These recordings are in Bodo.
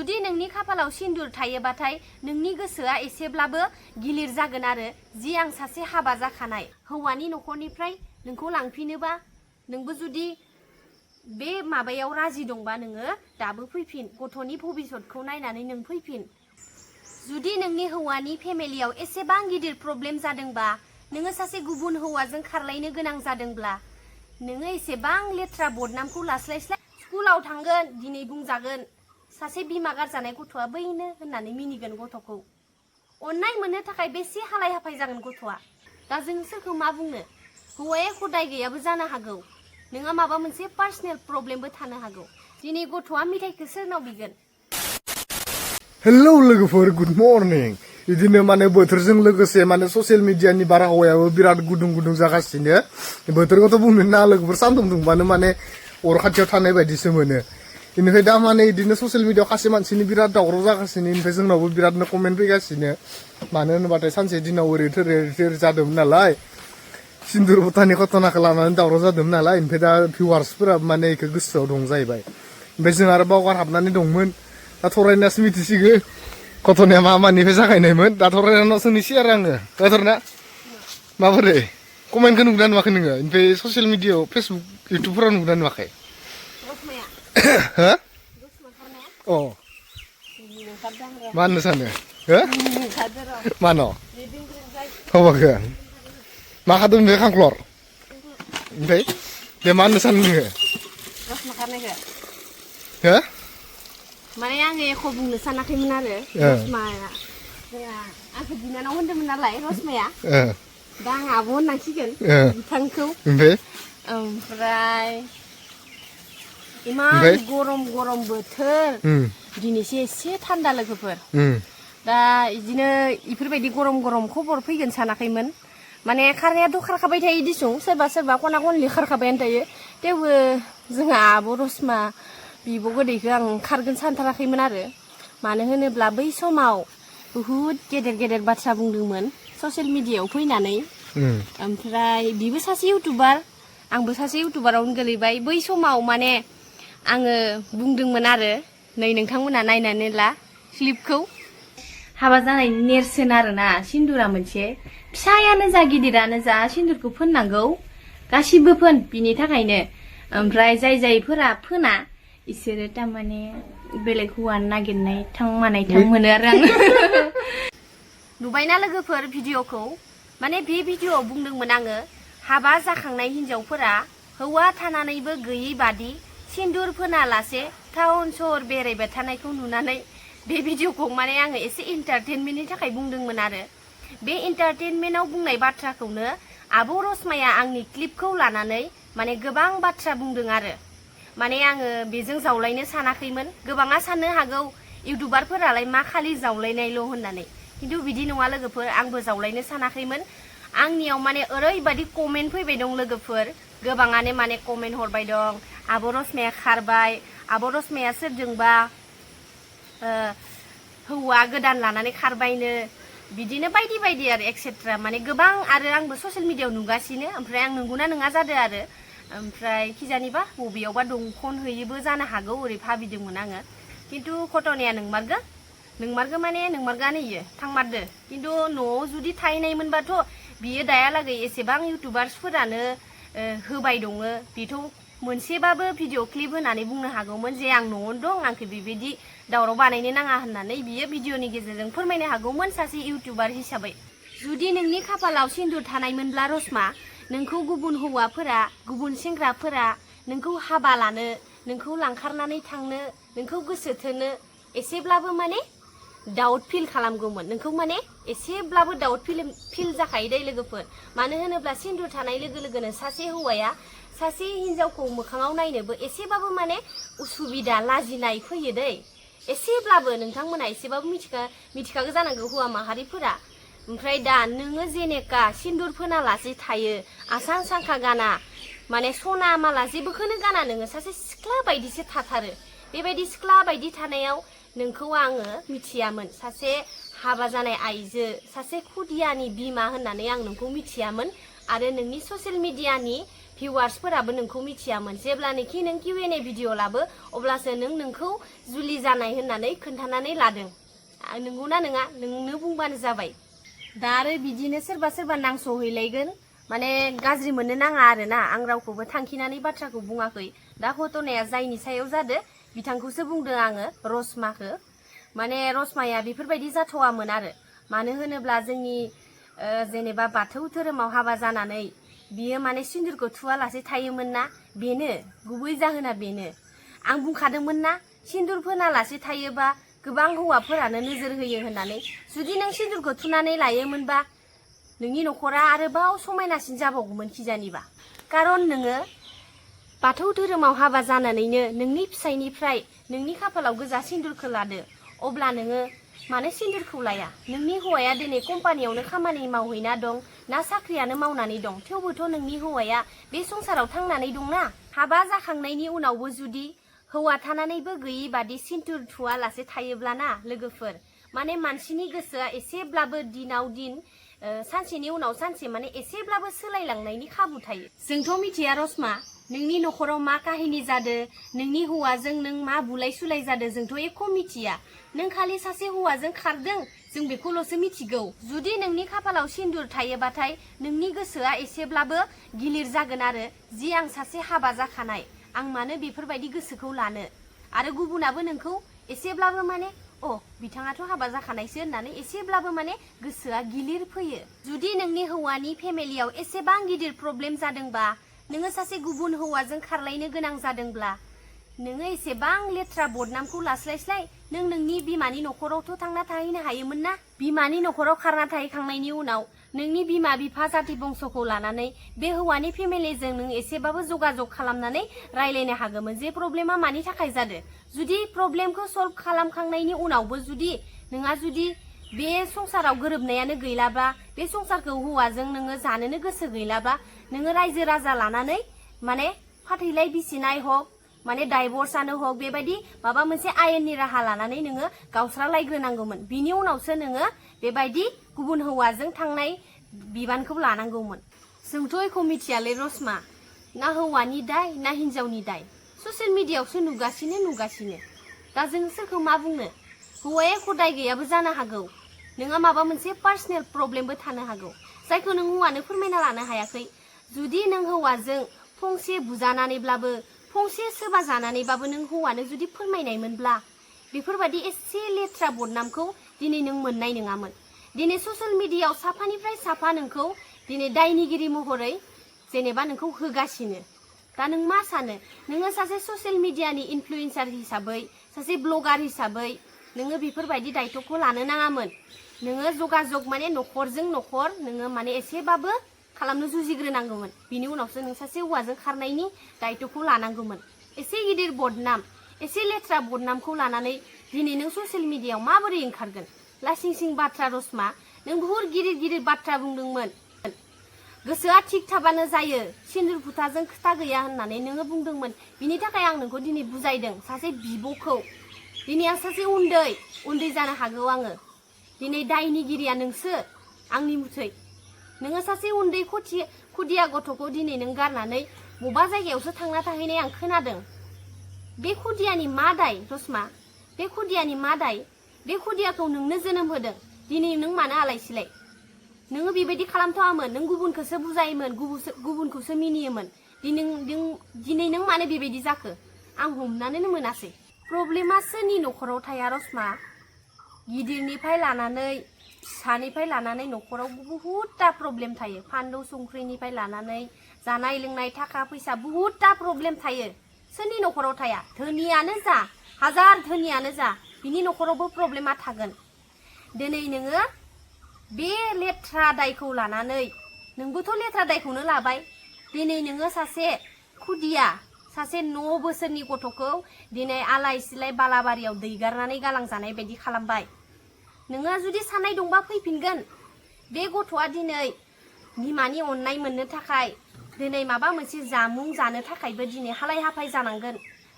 जुदि नोंनि खाफालाव सिन्दुर थायोबाथाय नोंनि गोसोआ एसेब्लाबो गिलिर जागोन आरो जि आं सासे हाबा जाखानाय हौवानि नखरनिफ्राय नोंखौ लांफिनोबा नोंबो जुदि बे माबायाव राजि दंबा नोङो दाबो फैफिन गथ'नि भबिसतखौ नायनानै नों फैफिन जुदि नोंनि हौवानि फेमिलियाव एसेबां गिदिर प्रब्लेम जादोंबा नोङो सासे गुबुन हौवाजों खारलायनो गोनां जादोंब्ला नोङो एसेबां लेथ्रा बदनामखौ लास्लायस्लाय स्कुलाव थांगोन दिनै बुंजागोन सासे बिमा गारजानाय गथ'आ बैनो होननानै मिनिगोन गथ'खौ अननाय मोननो थाखाय बेसे हालाय हाफाय जागोन गथ'आ दा जों सोरखौ मा बुंनो हौवाया खदाय गैयाबो जानो हागौ नोंहा माबा मोनसे पार्सनेल प्रब्लेमबो थानो हागौ दिनै गथ'आ मिथाइखौ सोरनाव बिगोन हेलौ लोगोफोर गुड मर्निं बिदिनो माने बोथोरजों लोगोसे माने ससियेल मिडियानि बारहावायाबो बिराद गुदुं गुदुं जागासिनो बोथोरखौथ' बुंनो ना लोगोफोर सान्दुं दुंबानो माने अर खाथियाव थानाय बायदिसो मोनो इनिफ्राय दा माने बिदिनो ससियेल मिडियायाव खासे मानसिनि बिराद दावराव जागासिनो इनिफ्राय जोंनावबो बिरादनो कमेन्ट फैगासिनो मानो होनोबाथाय सानसे दिनाव ओरै थोरै जादोंमोन नालाय सिन्दुर भुटाननि घटनाखौ लानानै दावराव जादोंमोन नालाय ओमफ्राय दा भिउवार्सफोरा माने इखौ गोसोआव दं जाहैबाय ओमफ्राय जों आरो बावगार हाबनानै दंमोन दा थरायनासो मिथिसिगो घटनाया मा मानिफ्राय जागायनायमोन दा थरायनानाव सोंनोसै आरो आङो थरना माबोरै कमेन्टखौ नुदोंना नुवाखै नोङो ओमफ्राय ससियेल मिडियायाव फेसबुक इउटुबफोराव नुदोंना नुवाखै हो अ मा होननो सानो हो मानो हबाखो मा खादों बे खांख्लर ओमफ्राय दे मा होननो सानो नोङो हो माने आङो एख' बुंनो सानाखैमोन आरो रसमाया आंखौ बिनानाव होनदोंमोन नालाय रसमाया दा आं आब' होननांसिगोन बिथांखौ ओमफ्राय इमान गरम गरम बोथोर दिनैसो एसे थान्दा लोगोफोर दा बिदिनो इफोरबायदि गरम गरम खबर फैगोन सानाखैमोन माने खारनायाथ' खारखाबाय थायो दिसुं सोरबा सोरबा खना खनलि खारखाबायानो थायो थेवबो जोंहा आब' रसमा बिब' गोदैखौ आं खारगोन सानथाराखैमोन आरो मानो होनोब्ला बै समाव बुहुद गेदेर गेदेर बाथ्रा बुंदोंमोन ससियेल मिडियायाव फैनानै ओमफ्राय बिबो सासे इउटुबार आंबो सासे इउटुबारावनो गोलैबाय बै समाव माने आङो बुंदोंमोन आरो नै नोंथांमोना नायनानै ला क्लिपखौ हाबा जानायनि नेरसोन आरोना सिन्दुरा मोनसे फिसायानो जा गिदिरानो जा सिन्दुरखौ फोननांगौ गासिबो फोन बिनि थाखायनो ओमफ्राय जायफोरा फोना इसोरो तारमाने बेलेग हौवा नागिरनाय थांमानाय थां मोनो आरो आं नुबायना लोगोफोर भिडिअखौ माने बे भिडिअआव बुंदोंमोन आङो हाबा जाखांनाय हिनजावफोरा हौवा थानानैबो गैयै बादि सिन्दुर फोनालासे टाउन सहर बेरायबाय थानायखौ नुनानै बे भिडिअखौ माने आङो एसे एन्टारटेनमेन्टनि थाखाय बुंदोंमोन आरो बे एन्टारटेनमेन्टआव बुंनाय बाथ्राखौनो आब' रसमाया आंनि क्लिपखौ लानानै माने गोबां बाथ्रा बुंदों आरो माने आङो बेजों जावलायनो सानाखैमोन गोबाङा साननो हागौ इउटुबारफोरालाय मा खालि जावलायनायल' होननानै खिन्थु बिदि नङा लोगोफोर आंबो जावलायनो सानाखैमोन आंनियाव माने ओरैबायदि कमेन्ट फैबाय दं लोगोफोर गोबाङानो माने कमेन्ट हरबाय दं आब' रसमाया खारबाय आब' रसमाया सोरजोंबा हौवा गोदान लानानै खारबायनो बिदिनो बायदि बायदि आरो एक्सेट्रा माने गोबां आरो आंबो ससियेल मिडियायाव नुगासिनो ओमफ्राय आं नंगौना नङा जादों आरो ओमफ्राय खिजानिबा बबेयावबा दंखन हैयोबो जानो हागौ ओरै भाबिदोंमोन आङो खिन्थु घटनाया नोंमारगो माने नोंमारगानो इयो थांमारदो खिन्थु न'आव जुदि थाहैनायमोनबाथ' बियो दायालागै एसेबां इउटुबार्सफोरानो होबाय दङ बेथ' मोनसेबाबो भिडिअ क्लिप होनानै बुंनो हागौमोन जे आं न'आवनो दं आंखौ बेबायदि दावराव बानायनो नाङा होननानै बियो भिडिअनि गेजेरजों फोरमायनो हागौमोन सासे इउटुबार हिसाबै जुदि नोंनि खाफालाव सिन्दुर थानायमोनब्ला रसमा नोंखौ गुबुन हौवाफोरा गुबुन सेंग्राफोरा नोंखौ हाबा लानो नोंखौ लांखारनानै थांनो नोंखौ गोसो थोनो एसेब्लाबो माने डाउट फिल खालामगौमोन नोंखौ माने एसेब्लाबो डाउट फिल जाखायो दै लोगोफोर मानो होनोब्ला सिन्दुर थानाय लोगो लोगोनो सासे हौवाया सासे हिनजावखौ मोखाङाव नायनोबो एसेबाबो माने उसुबिदा लाजिनाय फैयो दै एसेब्लाबो नोंथांमोना एसेबाबो मिथिखागौ जानांगौ हौवा माहारिफोरा ओमफ्राय दा नोङो जेनेका सिन्दुर फोनालासे थायो आसान सांखा गाना माने सना माला जेबोखौनो गाना नोङो सासे सिख्ला बायदिसो थाथारो बेबायदि सिख्ला बायदि थानायाव नोंखौ आङो मिथियामोन सासे हाबा जानाय आइजो सासे खुदियानि बिमा होननानै आं नोंखौ मिथियामोन आरो नोंनि ससियेल मिडियानि भिउवार्सफोराबो नोंखौ मिथियामोन जेब्लानोखि नों Q&A भिडिअ लाबो अब्लासो नोंखौ जुलि जानाय होननानै खोन्थानानै लादों नंगौना नङा नोंनो बुंबानो जाबाय दा आरो बिदिनो सोरबा सोरबा नांसहैलायगोन माने गाज्रि मोननो नाङा आरोना आं रावखौबो थांखिनानै बाथ्राखौ बुङाखै दा घटनाया जायनि सायाव जादो बिथांखौसो बुंदों आङो रसमाखौ माने रसमाया बेफोरबायदि जाथावामोन आरो मानो होनोब्ला जोंनि जेनेबा बाथौ धोरोमाव हाबा जानानै बियो माने सिन्दुरखौ थुवालासे थायोमोन ना बेनो गुबै जाहोना बेनो आं बुंखादोंमोन ना सिन्दुर फोनालासे थायोबा गोबां हौवाफोरानो नोजोर होयो होननानै जुदि नों सिन्दुरखौ थुनानै लायोमोनबा नोंनि नखरा आरोबाव समायनासिन जाबावगौमोन खिजानिबा खारन नोङो बाथौ धोरोमाव हाबा जानानैनो नोंनि फिसायनिफ्राय नोंनि खाफालाव गोजा सिन्दुरखौ लादो अब्ला नोङो मानो सिन्दुरखौ लाया नोंनि हौवाया दिनै कम्पानियावनो खामानि मावहैना दं ना साख्रियानो मावनानै दं थेवबोथ' नोंनि हौवाया बे संसाराव थांनानै दंना हाबा जाखांनायनि उनावबो जुदि हौवा थानानैबो गैयि बादि सिन्दुर थुवालासे थायोब्लाना लोगोफोर माने मानसिनि गोसोआ एसेब्लाबो दिनाव दिन सानसेनि उनाव सानसे माने एसेब्लाबो सोलायलांनायनि खाबु थायो जोंथ' मिथिया रसमा नोंनि नखराव मा काहिनी जादो नोंनि हौवाजों नों मा बुलाय सुलाय जादो जोंथ' एख' मिथिया नों खालि सासे हौवाजों खारदों जों बेखौल'सो मिथिगौ जुदि नोंनि खाफालाव सिन्दुर थायोबाथाय नोंनि गोसोआ एसेब्लाबो गिलिर जागोन आरो जि आं सासे हाबा जाखानाय आं मानो बेफोरबायदि गोसोखौ लानो आरो गुबुनाबो नोंखौ एसेब्लाबो माने बिथाङाथ' हाबा जाखानायसो होननानै एसेब्लाबो माने गोसोआ गिलिर फैयो जुदि नोंनि हौवानि फेमिलियाव एसेबां गिदिर प्रब्लेम जादोंबा नोङो सासे गुबुन हौवाजों खारलायनो गोनां जादोंब्ला नोङो एसेबां लेथ्रा बदनामखौ लास्लायस्लाय नों नोंनि बिमानि नखरावथ' थांना थाहैनो हायोमोन ना बिमानि नखराव खारना थाहैखांनायनि उनाव नोंनि बिमा बिफा जाति बंस'खौ लानानै बे हौवानि फेमिलिजों नों एसेबाबो जगाजग खालामनानै रायलायनो हागौमोन जे प्रब्लेमा मानि थाखाय जादों जुदि प्रब्लेमखौ सल्भ खालामखांनायनि उनावबो जुदि नोंहा जुदि बे संसाराव गोरोबनायानो गैलाबा बे संसारखौ हौवाजों नोङो जानोनो गोसो गैलाबा नोङो रायजो राजा लानानै माने फाथैलाय बिसिनाय हक माने डाइभर्सआनो हक बेबायदि माबा मोनसे आयेननि राहा लानानै नोङो गावस्रालायग्रोनांगौमोन बिनि उनावसो नोङो बेबायदि गुबुन हौवाजों थांनाय बिबानखौ लानांगौमोन जोंथ' एख' मिथियालै रसमा ना हौवानि दाय ना हिनजावनि दाय ससियेल मिडियायावसो नुगासिनो दा जों सोरखौ मा बुंनो हौवाया एख' दाय गैयाबो जानो हागौ नोंहा माबा मोनसे पार्सनेल प्रब्लेमबो थानो हागौ जायखौ नों हौवानो फोरमायना लानो हायाखै जुदि नों हौवाजों फंसे बुजानानैब्लाबो फंसे सोबा जानानैबाबो नों हौवानो जुदि फोरमायनायमोनब्ला बेफोरबायदि एसे लेथ्रा बदनामखौ दिनै नों मोननाय नङामोन दिनै ससियेल मिडियायाव साफानिफ्राय साफा नोंखौ दिनै दायनिगिरि महरै जेनेबा नोंखौ होगासिनो दा नों मा सानो नोङो सासे ससियेल मिडियानि इनफ्लुएन्सार हिसाबै सासे ब्लगार हिसाबै नोङो बेफोरबायदि दायथ'खौ लानो नाङामोन नोङो जगाजग माने नखरजों नखर नोङो माने एसेबाबो खालामनो जुजिग्रोनांगौमोन बिनि उनावसो नों सासे हौवाजों खारनायनि दायथ'खौ लानांगौमोन एसे गिदिर बदनाम एसे लेथ्रा बदनामखौ लानानै दिनै नों ससियेल मिडियायाव माबोरै ओंखारगोन लासिं सिं बाथ्रा रसमा नों बुहुत गिदिर बाथ्रा बुंदोंमोन गोसोआ थिग थाबानो जायो सिन्दुर फुथाजों खोथा गैया होननानै नोङो बुंदोंमोन बिनि थाखाय आं नोंखौ दिनै बुजायदों सासे बिब'खौ दिनै आं सासे उन्दै जानो हागौ आङो दिनै दायनिगिरिया नोंसो आंनि मुथै नोङो सासे उन्दै खुदिया गथ'खौ दिनै नों गारनानै बबेबा जायगायावसो थांना थाहैनाय आं खोनादों बे खुदियानि मा दाय रसमा बे खुदियानि मा दाय बे खुदियाखौ नोंनो जोनोम होदों दिनै नों मानो आलाय सिलाय नोङो बेबायदि खालामथावामोन नों गुबुनखौसो बुजायोमोन गुबुनखौसो मिनियोमोन दिनै नों मानो बेबायदि जाखो आं हमनानैनो मोनासै प्रब्लेमा सोरनि नखराव थाया रसमा गिदिरनिफ्राय लानानै फिसानिफ्राय लानानै नखराव बहुतटा प्रब्लेम थायो फानलु संख्रिनिफ्राय लानानै जानाय लोंनाय थाखा फैसा बहुतटा प्रब्लेम थायो सोरनि नखराव थाया धोनियानो जा हाजार धोनियानो जा बिनि नखरावबो प्रब्लेमा थागोन दिनै नोङो बे लेथ्रा दायखौ लानानै नोंबोथ' लेथ्रा दायखौनो लाबाय दिनै नोङो सासे खुदिया सासे 9 बोसोरनि गथ'खौ दिनै आलाय सिलाय बालाबारियाव दैगारनानै गालांजानाय बायदि खालामबाय नोङो जुदि साननाय दंबा फैफिनगोन बे गथ'आ दिनै बिमानि अननाय मोननो थाखाय दिनै माबा मोनसे जामुं जानो थाखायबो दिनै हालाय हाफाय जानांगोन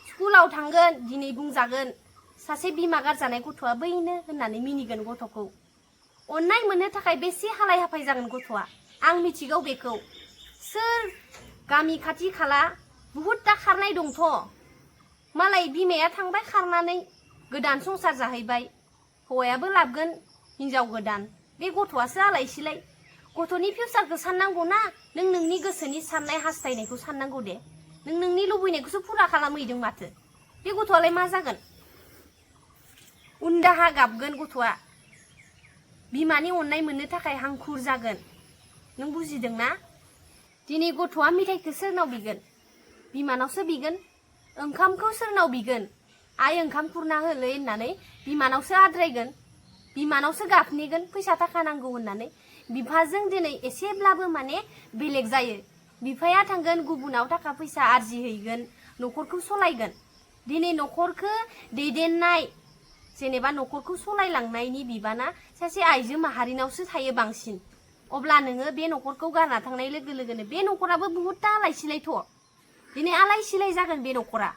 स्कुलाव थांगोन दिनै बुंजागोन सासे बिमा गारजानाय गथ'आ बैनो होननानै मिनिगोन गथ'खौ अननाय मोननो थाखाय बेसे हालाय हाफाय जागोन गथ'आ आं मिथिगौ बेखौ सोर गामि खाथि खाला बुहुद दा खारनाय दंथ' मालाय बिमाया थांबाय खारनानै गोदान संसार जाहैबाय हौवायाबो लाबगोन हिनजाव गोदान बे गथ'आसो आलाय सिलाय गथ'नि फिउचारखौ साननांगौ ना नों नोंनि गोसोनि साननाय हास्थायनायखौ साननांगौ दे नों नोंनि लुबैनायखौसो फुरा खालामहैदों माथो बे गथ'आलाय मा जागोन उनदाहा गाबगोन गथ'आ बिमानि अननाय मोननो थाखाय हांखुर जागोन नों बुजिदों ना दिनै गथ'आ मिठाइखौ सोरनाव बिगोन बिमानावसो बिगोन ओंखामखौ सोरनाव बिगोन आइ ओंखाम खुरना होलै होननानै बिमानावसो आद्रायगोन बिमानावसो गाबनेगोन फैसा थाखा नांगौ होननानै बिफाजों दिनै एसेब्लाबो माने बेलेग जायो बिफाया थांगोन गुबुनाव थाखा फैसा आरजिहैगोन न'खरखौ सलायगोन दिनै न'खरखौ दैदेननाय जेनेबा न'खरखौ सलायलांनायनि बिबाना सासे आइजो माहारिनावसो थायो बांसिन अब्ला नोङो बे न'खरखौ गारना थांनाय लोगो लोगोनो बे न'खराबो बुहुदता आलाय सिलायथ' दिनै आलाय सिलाय जागोन बे न'खरा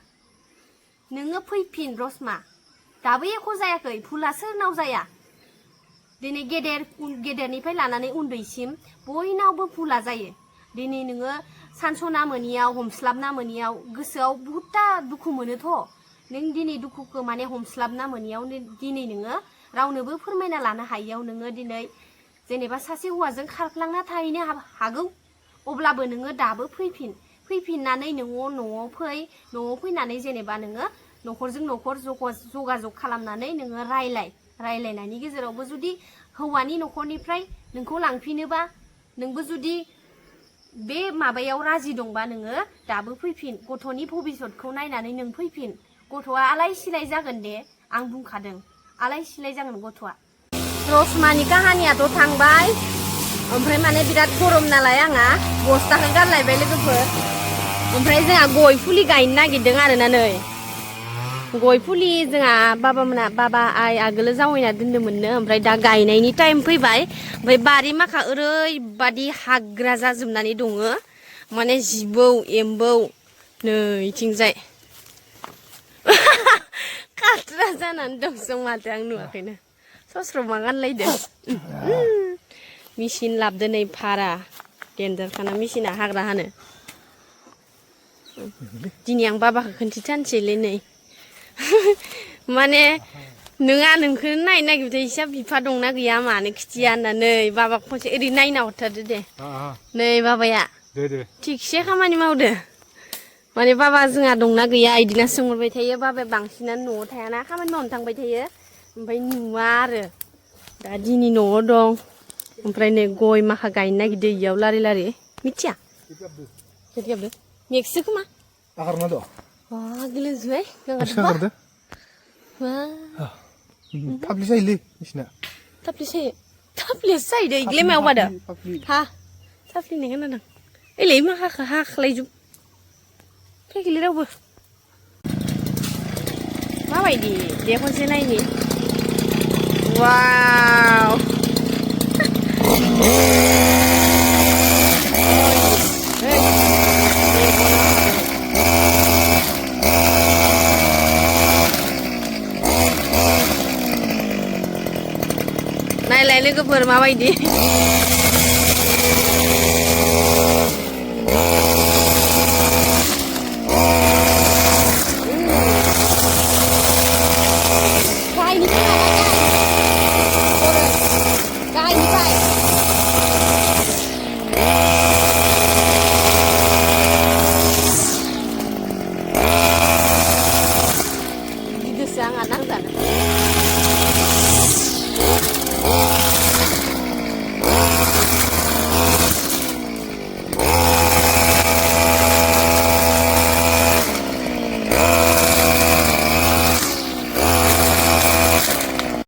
नोङो फैफिन रसमा दाबो एख' जायाखै भुला सोरनाव जाया दिनै गेदेरनिफ्राय लानानै उन्दैसिम बयनावबो भुला जायो दिनै नोङो सानसना मोनियाव हमस्लाबना मोनियाव गोसोआव बुहुदता दुखु मोनोथ' नों दिनै दुखुखौ माने हमस्लाबना मोनियाव दिनै नोङो रावनोबो फोरमायना लानो हायियाव नोङो दिनै जेनेबा सासे हौवाजों खारफ्लांना थाहैनो हागौ अब्लाबो नोङो दाबो फैफिननानै नोङो न'आव फैनानै जेनेबा नोङो न'खरजों न'खर जगाजग खालामनानै नोङो रायलायनायनि गेजेरावबो जुदि हौवानि न'खरनिफ्राय नोंखौ लांफिनोबा नोंबो जुदि बे माबायाव राजि दंबा नोङो दाबो फैफिन गथ'नि भबिसतखौ नायनानै नों फैफिन गथ'आ आलाय सिलाय जागोन दे आं बुंखादों आलाय सिलाय जागोन गथ'आ रसमानि काहानियाथ' थांबाय ओमफ्राय माने बिराद गरम नालाय आंहा बस्ताखौ गारलायबाय लोगोफोर ओमफ्राय जोंहा गय फुलि गायनो नागिरदों आरोना नै गय फुलि जोंहा बाबा आइ आगोलो जावैना दोन्दोंमोननो ओमफ्राय दा गायनायनि टाइम फैबाय ओमफ्राय बारि माखा ओरैबादि हाग्रा जाजोबनानै दङ माने जिबौ एम्बौ नै इथिंजाय खाथ्रा जानानै दंसं माथो आं नुवाखैनो सस्रमा गानलायदों मेचिन लाबदो नै भारा देन्जारखाना मेचिना हाग्रा हानो दिनै आं बाबाखौ खोन्थिथानसैलै नै माने नोंहा नोंखौ नायनो नागिरबाय इसा बिफा दंना गैया मानो खिथिया होननानै बाबा खनसे ओरै नायना हरथारदो दे नै बाबाया थिगसे खामानि मावदो माने बाबा जोंहा दंना गैया इदिना सोंहरबाय थायो बाबाया बांसिनानो न'आव थायाना खामानि मावनो थांबाय थायो ओमफ्राय नुवा आरो दा दिनै न'आव दं ओमफ्राय नै गय माखा गायनो नागिरदो इयाव लारि लारि मिथिया मेक्सो खोमा akarna do gila zuai enggak ada tabli saili isna tabli sai deh igle mau pada ha tabli nih kan ada ele mah hak laju kayak gila dah bu apa ini dia konsen ini wow nailai लोगोफोर माबायदि